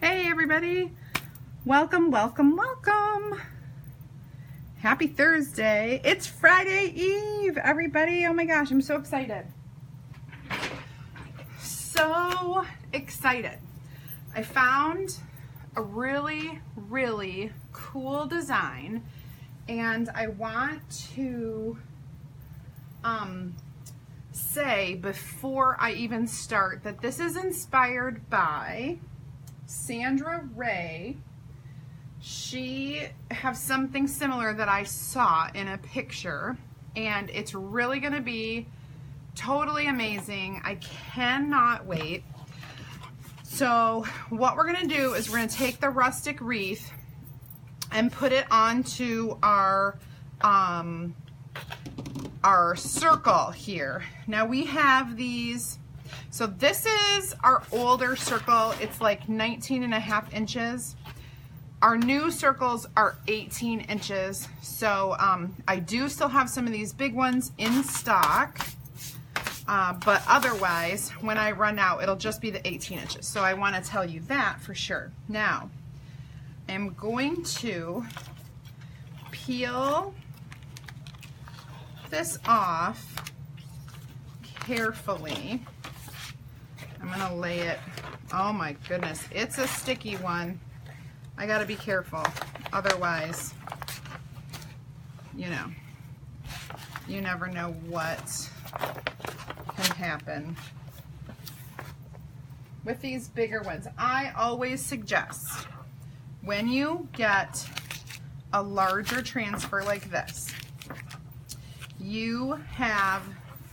Hey everybody, welcome, welcome, welcome. Happy Thursday. It's Friday Eve, everybody. Oh my gosh, I'm so excited. So excited. I found a really, really cool design and I want to say before I even start that this is inspired by Sandra Ray. She has something similar that I saw in a picture and it's really going to be totally amazing. I cannot wait. So what we're going to do is we're going to take the Rustic Wreath and put it onto our circle here. Now we have these. So this is our older circle. It's like 19.5 inches. Our new circles are 18 inches. So I do still have some of these big ones in stock. But otherwise, when I run out, it'll just be the 18 inches. So I want to tell you that for sure. Now, I'm going to peel this off carefully. I'm gonna lay it, oh my goodness, it's a sticky one. I gotta be careful, otherwise, you know, you never know what can happen. With these bigger ones, I always suggest when you get a larger transfer like this, you have,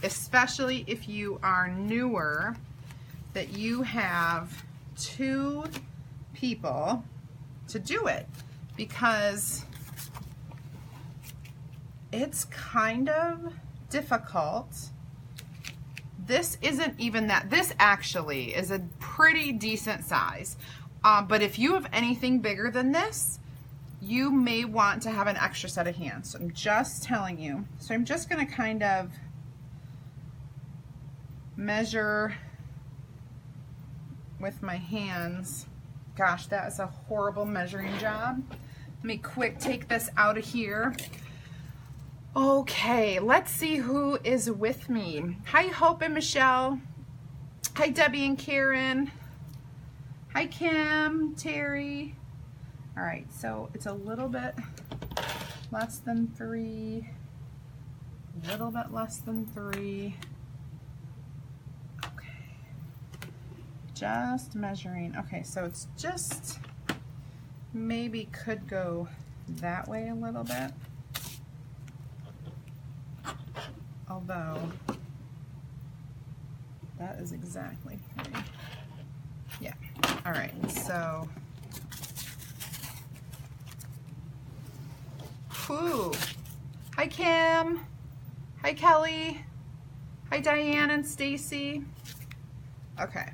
especially if you are newer, that you have 2 people to do it, because it's kind of difficult. This isn't even that, this actually is a pretty decent size, but if you have anything bigger than this, you may want to have an extra set of hands. So I'm just telling you. So I'm just going to kind of measure with my hands. Gosh, that is a horrible measuring job. Let me quick take this out of here. Okay, let's see who is with me. Hi, Hope and Michelle. Hi, Debbie and Karen. Hi, Kim, Terry. All right, so it's a little bit less than 3, a little bit less than 3. Okay, just measuring. Okay, so it's just maybe could go that way a little bit, although that is exactly 3. Yeah, all right, so ooh. Hi Kim, hi Kelly, hi Diane and Stacy. Okay.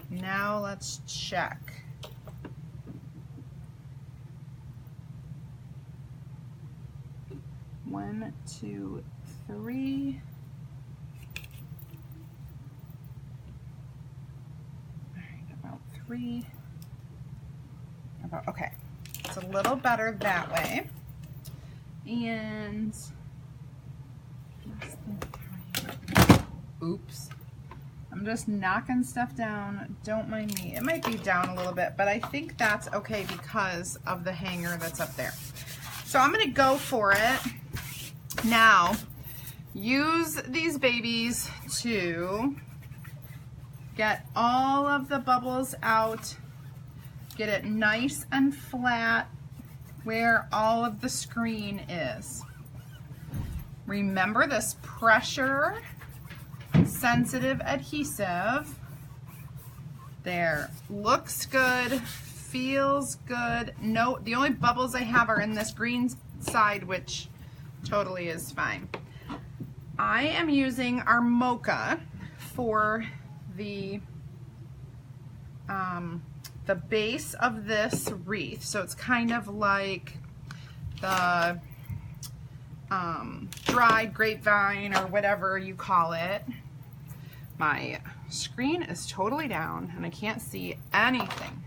Now let's check. One, 2, 3. All right, about 3. Okay, it's a little better that way. And oops, I'm just knocking stuff down. Don't mind me. It might be down a little bit, but I think that's okay because of the hanger that's up there. So I'm going to go for it. Now, use these babies to get all of the bubbles out. Get it nice and flat where all of the screen is. Remember this pressure sensitive adhesive. There, looks good, feels good. No, the only bubbles I have are in this green side, which totally is fine. I am using our mocha for the base of this wreath. So it's kind of like the dried grapevine or whatever you call it. My screen is totally down and I can't see anything.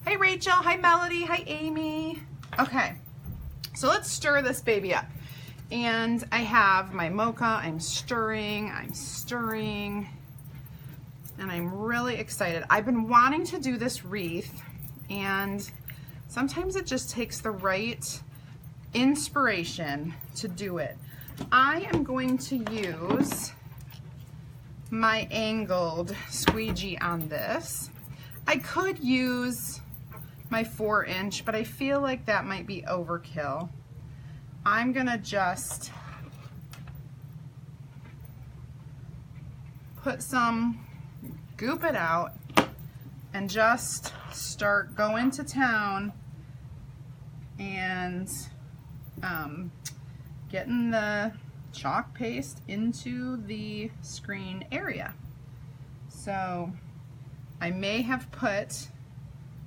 Hi Rachel, hi Melody, hi Amy. Okay, so let's stir this baby up. And I have my mocha, I'm stirring, and I'm really excited. I've been wanting to do this wreath, and sometimes it just takes the right inspiration to do it. I am going to use my angled squeegee on this. I could use my 4-inch, but I feel like that might be overkill. I'm gonna just put some, goop it out, and just start going to town and getting the chalk paste into the screen area. So I may have put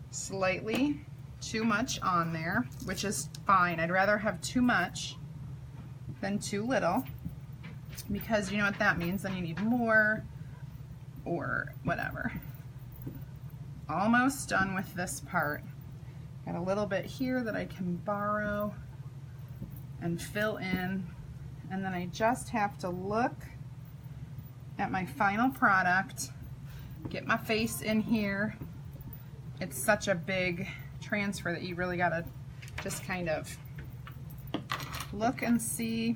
slightly too much on there, which is fine. I'd rather have too much than too little, because you know what that means, then you need more or whatever. Almost done with this part. Got a little bit here that I can borrow and fill in, and then I just have to look at my final product, get my face in here. It's such a big transfer that you really gotta just kind of look and see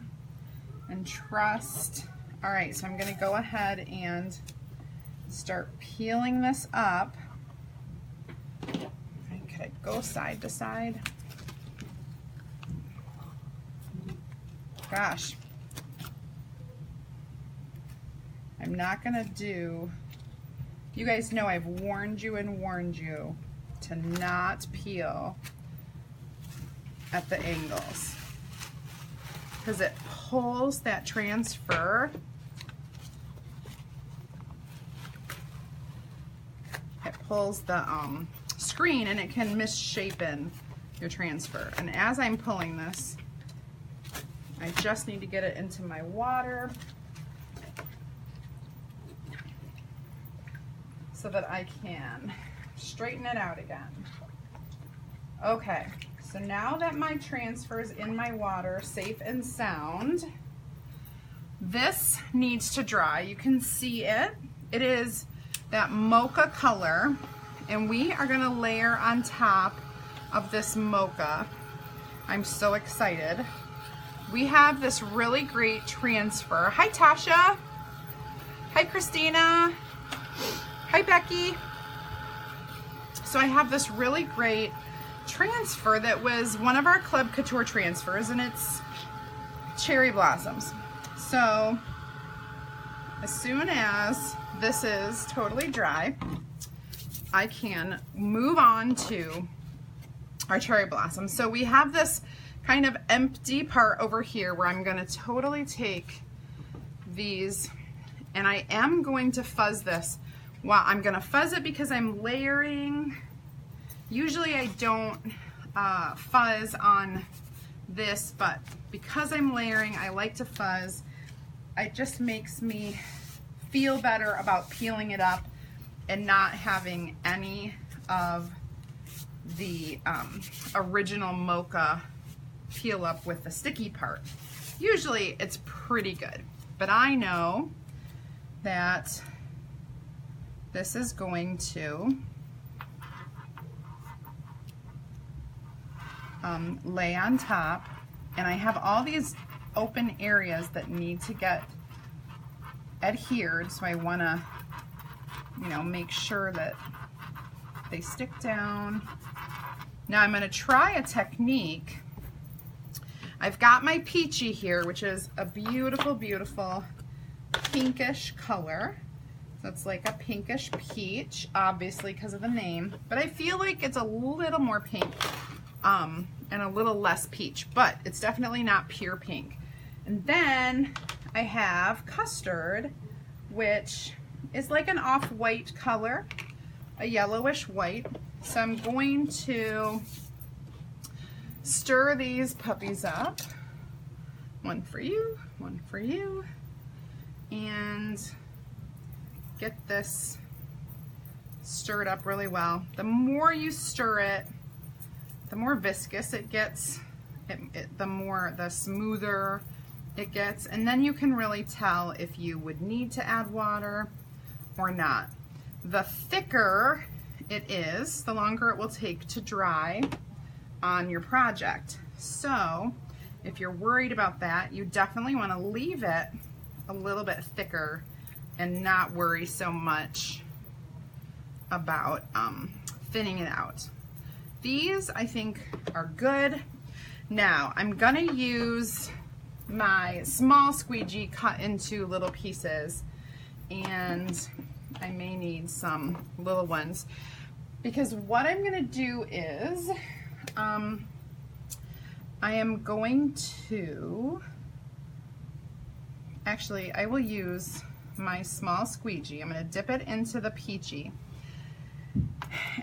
and trust. All right, so I'm gonna go ahead and start peeling this up. Could I go side to side? Gosh, I'm not gonna do, you guys know I've warned you and warned you to not peel at the angles, because it pulls that transfer. It pulls the screen, and it can misshapen your transfer. And as I'm pulling this, I just need to get it into my water so that I can straighten it out again. Okay, so now that my transfer is in my water, safe and sound, this needs to dry. You can see it. It is that mocha color, and we are gonna layer on top of this mocha. I'm so excited. We have this really great transfer. Hi Tasha. Hi Christina. Hi Becky. So I have this really great transfer that was one of our Club Couture transfers, and it's cherry blossoms. So as soon as this is totally dry, I can move on to our cherry blossoms. So we have this kind of empty part over here where I'm going to totally take these, and I am going to fuzz this. Well, I'm going to fuzz it because I'm layering. Usually I don't fuzz on this, but because I'm layering, I like to fuzz. It just makes me feel better about peeling it up and not having any of the original mocha peel up with the sticky part. Usually it's pretty good, but I know that this is going to lay on top, and I have all these open areas that need to get adhered, so I want to, you know, make sure that they stick down. Now I'm going to try a technique. I've got my peachy here, which is a beautiful, beautiful pinkish color. So it's like a pinkish peach, obviously because of the name, but I feel like it's a little more pink and a little less peach, but it's definitely not pure pink. And then I have custard, which is like an off-white color, a yellowish white. So I'm going to stir these puppies up. One for you, and get this stirred up really well. The more you stir it, the more viscous it gets, the smoother it gets, and then you can really tell if you would need to add water or not. The thicker it is, the longer it will take to dry on your project. So if you're worried about that, you definitely want to leave it a little bit thicker and not worry so much about thinning it out. These I think are good. Now I'm gonna use my small squeegee cut into little pieces, and I may need some little ones, because what I'm gonna do is I am going to, actually I will use my small squeegee. I'm gonna dip it into the peachy,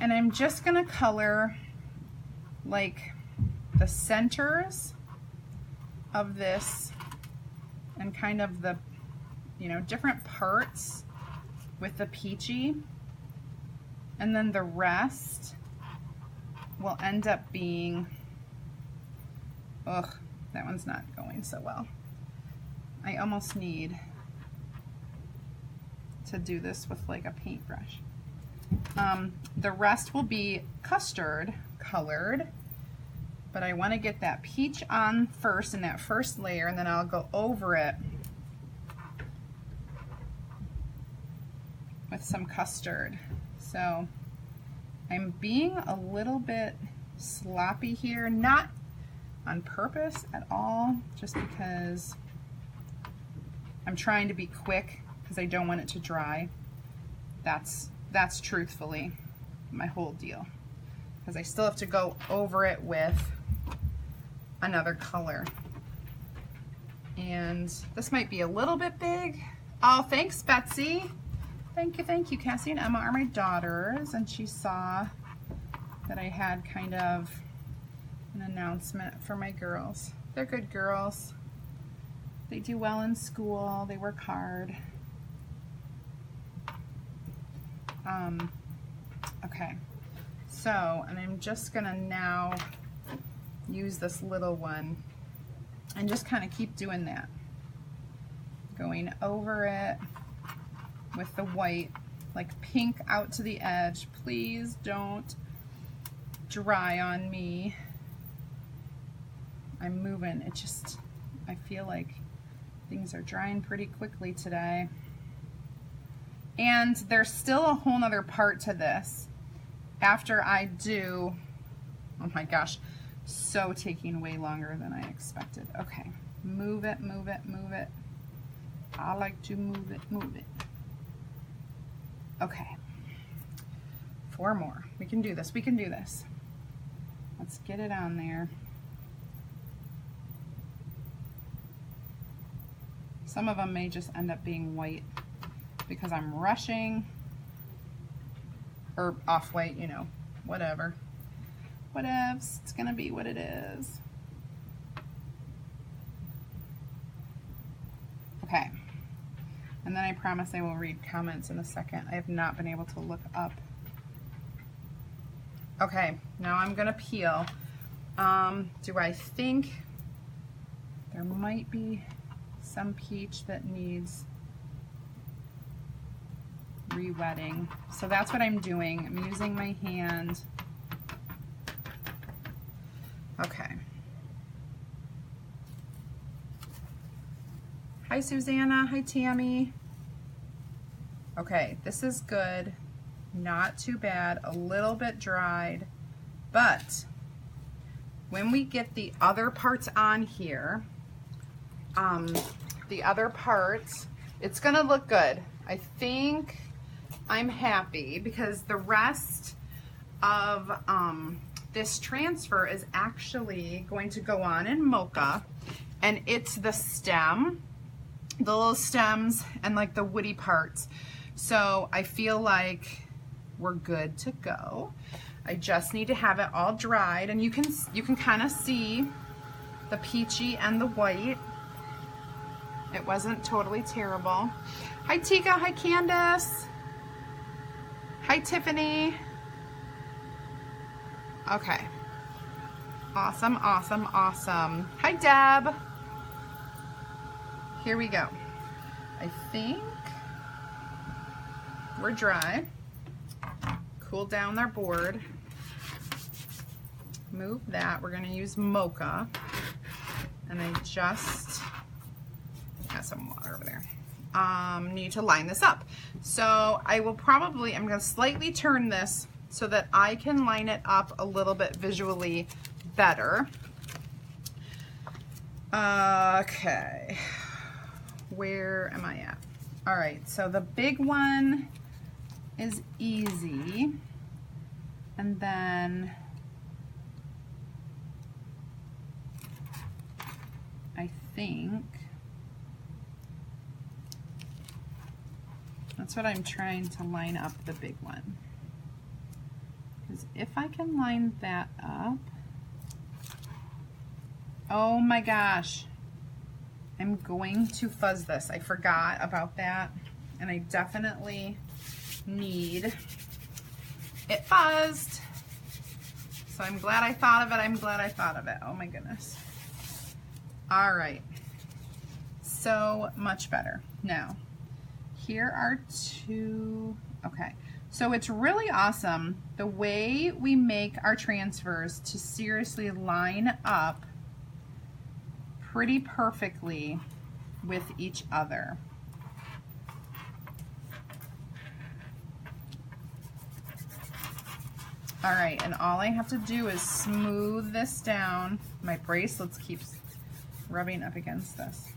and I'm just gonna color like the centers of this and kind of the, you know, different parts with the peachy, and then the rest will end up being, ugh, that one's not going so well. I almost need to do this with like a paintbrush. The rest will be custard colored, but I want to get that peach on first in that first layer, and then I'll go over it with some custard. So I'm being a little bit sloppy here, not on purpose at all, just because I'm trying to be quick because I don't want it to dry. That's truthfully my whole deal, because I still have to go over it with another color. And this might be a little bit big. Oh, thanks, Betsy. Thank you. Cassie and Emma are my daughters, and she saw that I had kind of an announcement for my girls. They're good girls. They do well in school. They work hard. Okay. So, and I'm just gonna now use this little one and just kind of keep doing that. Going over it with the white, like pink out to the edge. Please don't dry on me. I'm moving. It just, I feel like things are drying pretty quickly today. And there's still a whole nother part to this after I do, oh my gosh, so taking way longer than I expected. Okay, move it. I like to move it. Okay, 4 more. We can do this. Let's get it on there. Some of them may just end up being white because I'm rushing, or off-white, you know, whatever. Whatevs, it's gonna be what it is. Okay, and then I promise I will read comments in a second. I have not been able to look up. Okay, now I'm gonna peel. Do I think there might be some peach that needs re-wetting? So that's what I'm doing. I'm using my hand. Okay. Hi Susanna, hi Tammy. Okay, this is good. Not too bad, a little bit dried, but when we get the other parts on here, the other parts, it's gonna look good. I think I'm happy because the rest of this transfer is actually going to go on in mocha, and it's the stem, the little stems and like the woody parts. So I feel like we're good to go. I just need to have it all dried, and you can kind of see the peachy and the white. It wasn't totally terrible. Hi Tika, hi Candace. Hi, Tiffany. Okay. Awesome, awesome, awesome. Hi, Deb. Here we go. I think we're dry. Cool down our board. Move that. We're going to use mocha. And I just got some water over there. Need to line this up. So I will probably, I'm going to slightly turn this so that I can line it up a little bit visually better. Okay. Where am I at? All right, so the big one is easy. And then I think that's what I'm trying to line up, the big one. Because if I can line that up, oh my gosh, I'm going to fuzz this. I forgot about that, and I definitely need it fuzzed. So I'm glad I thought of it. I'm glad I thought of it. Oh my goodness. All right, so much better. Now, here are two, okay. So it's really awesome the way we make our transfers to seriously line up pretty perfectly with each other. All right, and all I have to do is smooth this down. My bracelets keep rubbing up against this.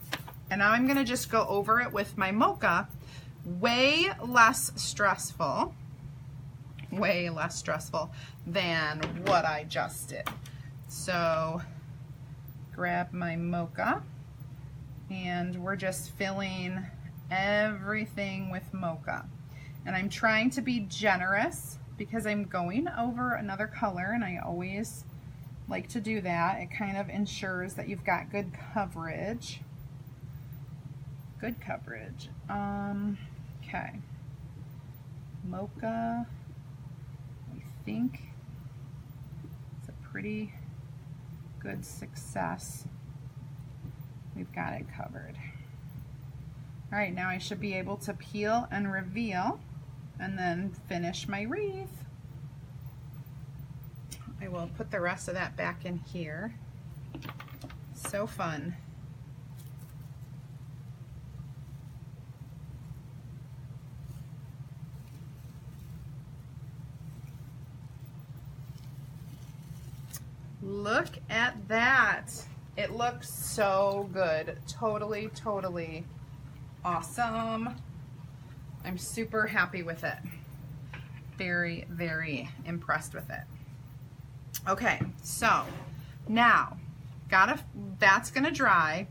And now I'm gonna just go over it with my mocha. Way less stressful than what I just did. So grab my mocha, and we're just filling everything with mocha. And I'm trying to be generous because I'm going over another color, and I always like to do that. It kind of ensures that you've got good coverage. Good coverage. Okay. Mocha, I think it's a pretty good success. We've got it covered. All right, now I should be able to peel and reveal and then finish my wreath. I will put the rest of that back in here. So fun. Look at that. It looks so good. Totally, totally awesome. I'm super happy with it. Very, very impressed with it. Okay, so now that's gonna dry,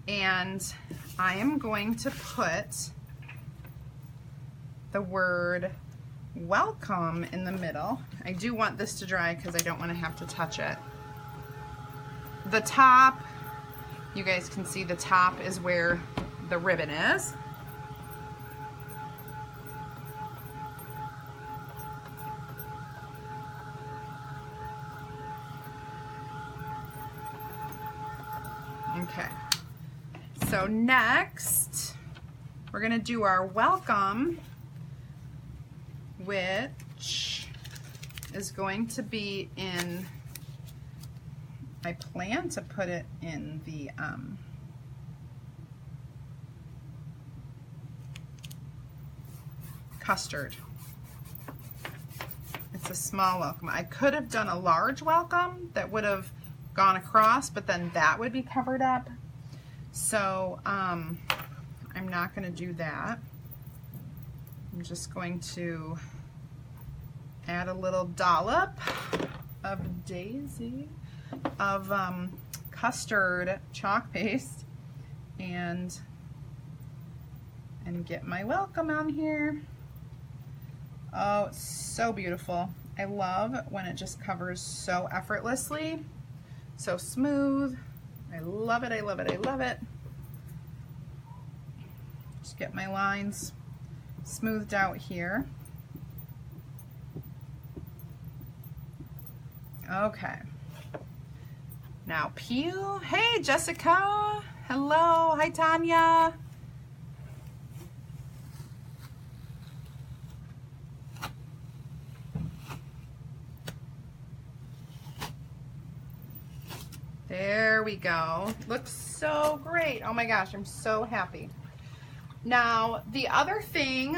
and I am going to put the word welcome in the middle. I do want this to dry because I don't want to have to touch it. The top, you guys can see the top is where the ribbon is. Okay, so next we're gonna do our welcome, which is going to be in, I plan to put it in the custard. It's a small welcome. I could have done a large welcome that would have gone across, but then that would be covered up. So I'm not going to do that. I'm just going to add a little dollop of custard chalk paste and get my welcome on here. Oh, it's so beautiful. I love when it just covers so effortlessly, so smooth. I love it, I love it, I love it. Just get my lines smoothed out here. Okay. Now peel. Hey, Jessica. Hello. Hi, Tanya. There we go. Looks so great. Oh my gosh, I'm so happy. Now, the other thing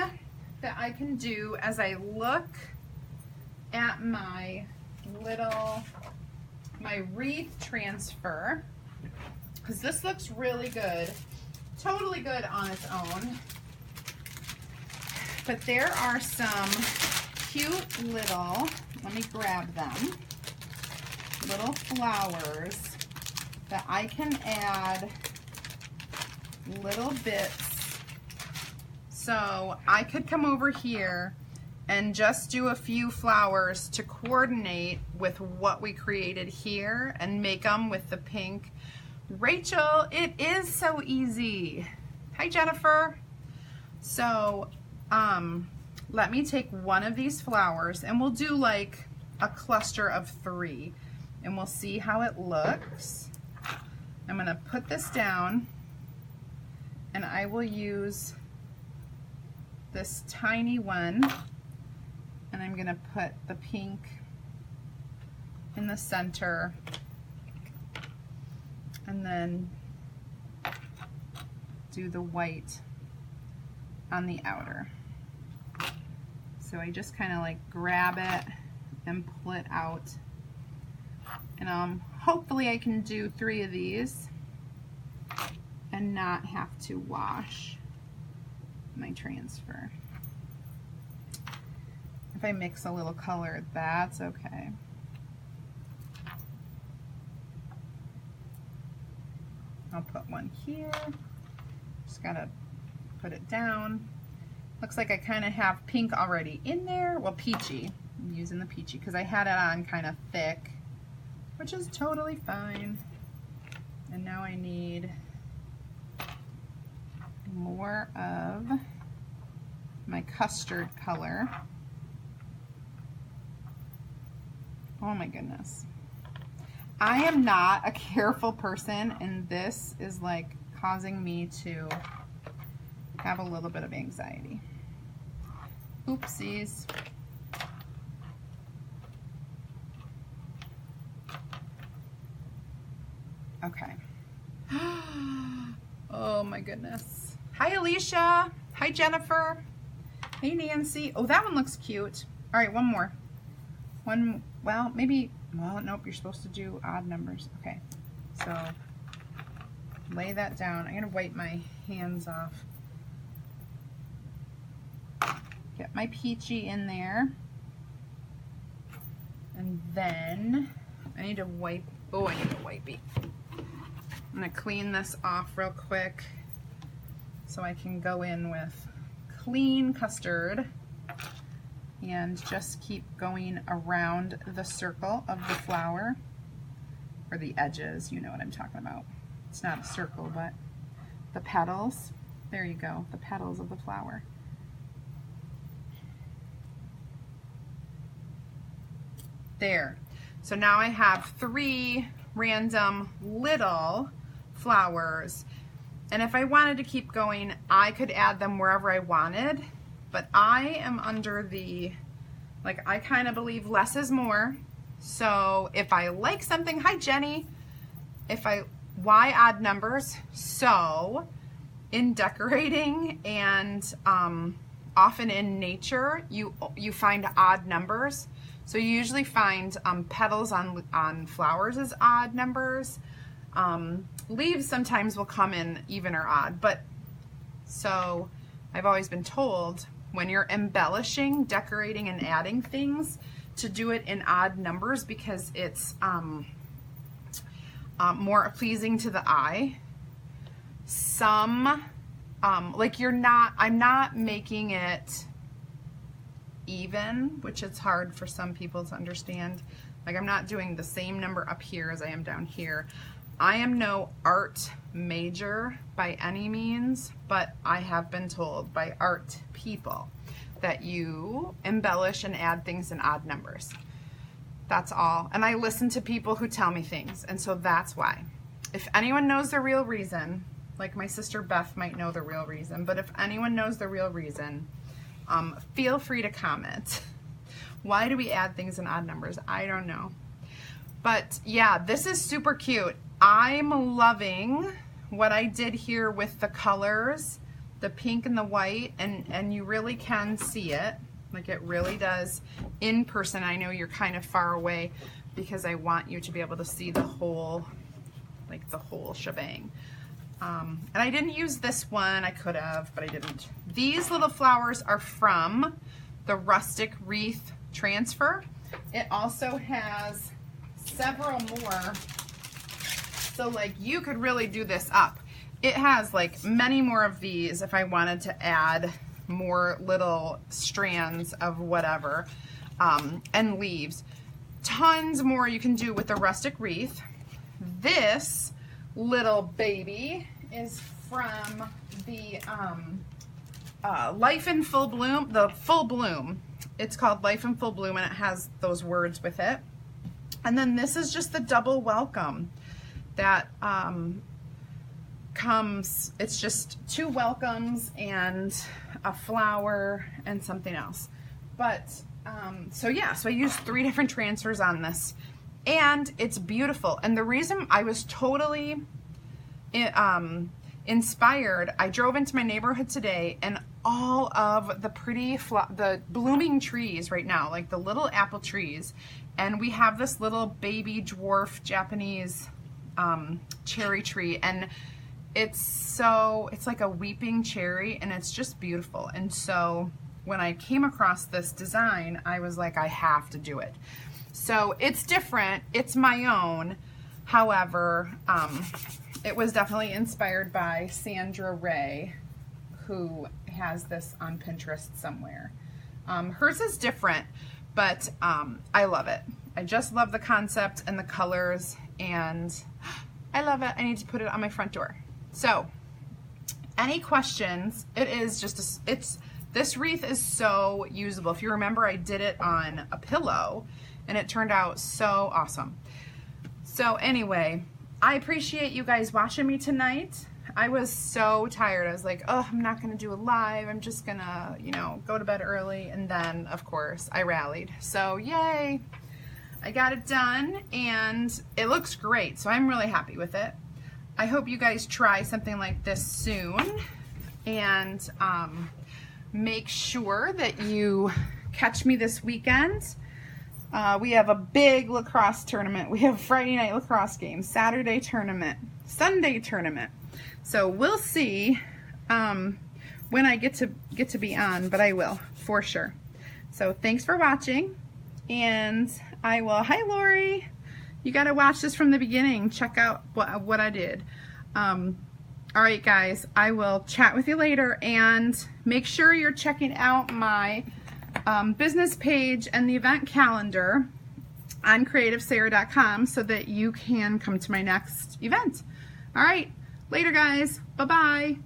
that I can do as I look at my wreath transfer, because this looks really good, totally good on its own, but there are some cute little, let me grab them, little flowers that I can add little bits. So I could come over here and just do a few flowers to coordinate with what we created here and make them with the pink. Rachel, it is so easy. Hi, Jennifer. So let me take one of these flowers and we'll do like a cluster of 3 and we'll see how it looks. I'm gonna put this down and I will use this tiny one and I'm gonna put the pink in the center and then do the white on the outer. So I just kind of like grab it and pull it out. And hopefully I can do 3 of these and not have to wash my transfer. If I mix a little color, that's okay. I'll put one here. Just gotta put it down. Looks like I kind of have pink already in there. Well, peachy. I'm using the peachy because I had it on kind of thick, which is totally fine. And now I need more of my custard color. Oh my goodness. I am not a careful person, and this is like causing me to have a little bit of anxiety. Oopsies. Okay. Oh my goodness. Hi, Alicia. Hi, Jennifer. Hey, Nancy. Oh, that one looks cute. All right, one more. One, well, maybe, well, nope, you're supposed to do odd numbers. Okay, so lay that down. I'm gonna wipe my hands off. Get my peachy in there. And then I need to wipe, oh, I need a wipey. I'm gonna clean this off real quick so I can go in with clean custard and just keep going around the circle of the flower, or the edges, you know what I'm talking about. It's not a circle, but the petals. There you go, the petals of the flower. There. So now I have 3 random little flowers, and if I wanted to keep going, I could add them wherever I wanted, but I am under the, like, I kind of believe less is more. So if I like something, hi Jenny, why odd numbers? So in decorating and often in nature, you find odd numbers. So you usually find petals on flowers as odd numbers. Leaves sometimes will come in even or odd, but so I've always been told when you're embellishing, decorating, and adding things to do it in odd numbers because it's more pleasing to the eye. Some, like I'm not making it even, which is hard for some people to understand. Like I'm not doing the same number up here as I am down here. I am no art major by any means, but I have been told by art people that you embellish and add things in odd numbers. That's all. And I listen to people who tell me things, and so that's why. If anyone knows the real reason, like my sister Beth might know the real reason, but if anyone knows the real reason, feel free to comment. Why do we add things in odd numbers? I don't know. But yeah, this is super cute. I'm loving what I did here with the colors, the pink and the white, and you really can see it. Like it really does in person. I know you're kind of far away because I want you to be able to see the whole, like the whole shebang. And I didn't use this one. I could have, but I didn't. These little flowers are from the Rustic Wreath transfer. It also has several more, so like you could really do this up. It has like many more of these if I wanted to add more little strands of whatever, and leaves. Tons more you can do with the Rustic Wreath. This little baby is from the Life in Full Bloom, the Full Bloom. It's called Life in Full Bloom, and it has those words with it. And then this is just the double welcome that comes, it's just 2 welcomes and a flower and something else. But so yeah, so I used 3 different transfers on this, and it's beautiful. And the reason I was totally inspired, I drove into my neighborhood today, and all of the pretty the blooming trees right now, like the little apple trees, and we have this little baby dwarf Japanese cherry tree, and it's like a weeping cherry, and it's just beautiful. And so when I came across this design, I was like, I have to do it. So it's different, it's my own. However, it was definitely inspired by Sandra Ray, who has this on Pinterest somewhere. Hers is different, but I love it. I just love the concept and the colors, and I love it. I need to put it on my front door. So, any questions? It is just this wreath is so usable. If you remember, I did it on a pillow, and it turned out so awesome. So anyway, I appreciate you guys watching me tonight. I was so tired. I was like, oh, I'm not gonna do a live. I'm just gonna, you know, go to bed early. And then, of course, I rallied. So yay, I got it done, and it looks great. So I'm really happy with it. I hope you guys try something like this soon, and make sure that you catch me this weekend. We have a big lacrosse tournament. We have Friday night lacrosse game, Saturday tournament, Sunday tournament. So we'll see when I get to be on, but I will for sure. So thanks for watching, and I will. Hi, Lori. You got to watch this from the beginning. Check out what I did. All right, guys. I will chat with you later, and make sure you're checking out my business page and the event calendar on creativesarah.com so that you can come to my next event. All right. Later, guys. Bye-bye.